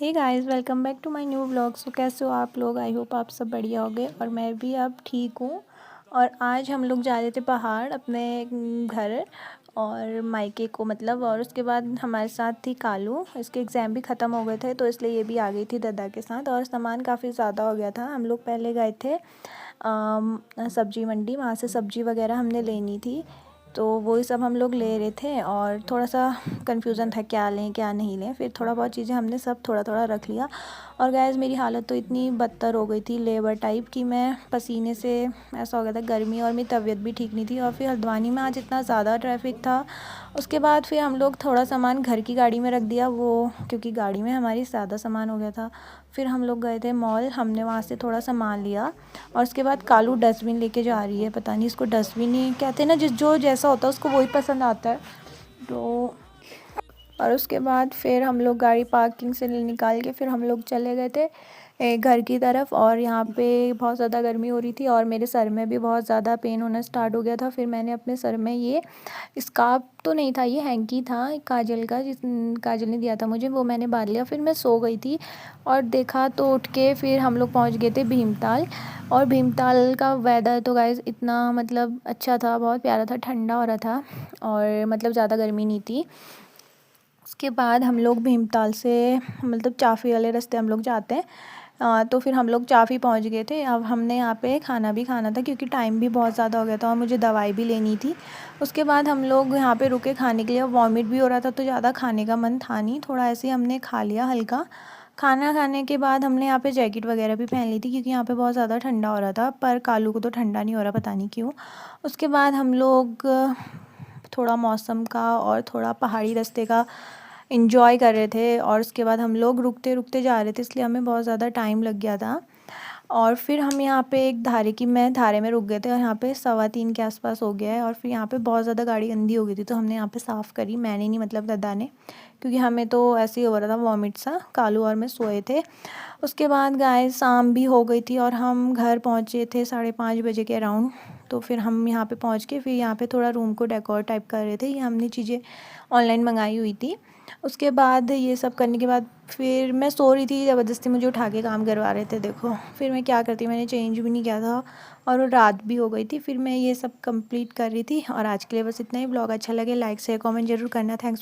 Hey guys, welcome back to my new vlog. So कैसे हो आप लोग? आई होप आप सब बढ़िया होंगे और मैं भी अब ठीक हूँ। और आज हम लोग जा रहे थे पहाड़ अपने घर और मायके को मतलब। और उसके बाद हमारे साथ थी कालू। इसके एग्ज़ाम भी ख़त्म हो गए थे तो इसलिए ये भी आ गई थी दादा के साथ। और सामान काफ़ी ज़्यादा हो गया था। हम लोग पहले गए थे सब्ज़ी मंडी, वहाँ से सब्ज़ी वगैरह हमने लेनी थी तो वही सब हम लोग ले रहे थे। और थोड़ा सा कन्फ्यूज़न था क्या लें क्या नहीं लें। फिर थोड़ा बहुत चीज़ें हमने सब थोड़ा थोड़ा रख लिया। और गाइस मेरी हालत तो इतनी बदतर हो गई थी लेबर टाइप कि मैं पसीने से ऐसा हो गया था, गर्मी, और मेरी तबीयत भी ठीक नहीं थी। और फिर हल्द्वानी में आज इतना ज़्यादा ट्रैफिक था। उसके बाद फिर हम लोग थोड़ा सामान घर की गाड़ी में रख दिया वो, क्योंकि गाड़ी में हमारी ज़्यादा सामान हो गया था। फिर हम लोग गए थे मॉल, हमने वहाँ से थोड़ा सामान लिया। और उसके बाद कालू डस्टबिन लेके जा रही है। पता नहीं इसको डस्टबिन ही कहते हैं ना, जो जैसा होता है उसको वही पसंद आता है तो। और उसके बाद फिर हम लोग गाड़ी पार्किंग से निकाल के फिर हम लोग चले गए थे घर की तरफ। और यहाँ पे बहुत ज़्यादा गर्मी हो रही थी और मेरे सर में भी बहुत ज़्यादा पेन होना स्टार्ट हो गया था। फिर मैंने अपने सर में ये स्कार्फ तो नहीं था, ये हैंकी था काजल का, जिस काजल ने दिया था मुझे, वो मैंने बांध लिया। फिर मैं सो गई थी और देखा तो उठ के फिर हम लोग पहुँच गए थे भीमताल। और भीमताल का वेदर तो गाइस इतना मतलब अच्छा था, बहुत प्यारा था, ठंडा हो रहा था और मतलब ज़्यादा गर्मी नहीं थी। उसके बाद हम लोग भीमताल से मतलब चाफ़ी वाले रास्ते हम लोग जाते हैं। तो फिर हम लोग चाफ़ी पहुंच गए थे। अब हमने यहाँ पे खाना भी खाना था क्योंकि टाइम भी बहुत ज़्यादा हो गया था और मुझे दवाई भी लेनी थी। उसके बाद हम लोग यहाँ पे रुके खाने के लिए। वॉमिट भी हो रहा था तो ज़्यादा खाने का मन था नहीं, थोड़ा ऐसे ही हमने खा लिया हल्का। खाना खाने के बाद हमने यहाँ पे जैकेट वगैरह भी पहन ली थी क्योंकि यहाँ पे बहुत ज़्यादा ठंडा हो रहा था, पर कालू को तो ठंडा नहीं हो रहा, पता नहीं क्यों। उसके बाद हम लोग थोड़ा मौसम का और थोड़ा पहाड़ी रास्ते का इंजॉय कर रहे थे। और उसके बाद हम लोग रुकते रुकते जा रहे थे इसलिए हमें बहुत ज़्यादा टाइम लग गया था। और फिर हम यहाँ पे एक धारे में रुक गए थे और यहाँ पे 3:15 के आसपास हो गया है। और फिर यहाँ पे बहुत ज़्यादा गाड़ी गंदी हो गई थी तो हमने यहाँ पे साफ़ करी, मैंने नहीं मतलब दादा ने, क्योंकि हमें तो ऐसे ही हो रहा था वॉमिट सा। कालू और मैं सोए थे। उसके बाद गाय शाम भी हो गई थी और हम घर पहुँचे थे 5:30 बजे के अराउंड। तो फिर हम यहाँ पे पहुँच के फिर यहाँ पे थोड़ा रूम को डेकोर टाइप कर रहे थे। ये हमने चीज़ें ऑनलाइन मंगाई हुई थी। उसके बाद ये सब करने के बाद फिर मैं सो रही थी, ज़बरदस्ती मुझे उठा के काम करवा रहे थे देखो। फिर मैं क्या करती, मैंने चेंज भी नहीं किया था और वो रात भी हो गई थी। फिर मैं ये सब कंप्लीट कर रही थी। और आज के लिए बस इतना ही। ब्लॉग अच्छा लगे लाइक शेयर कमेंट जरूर करना। Thanks for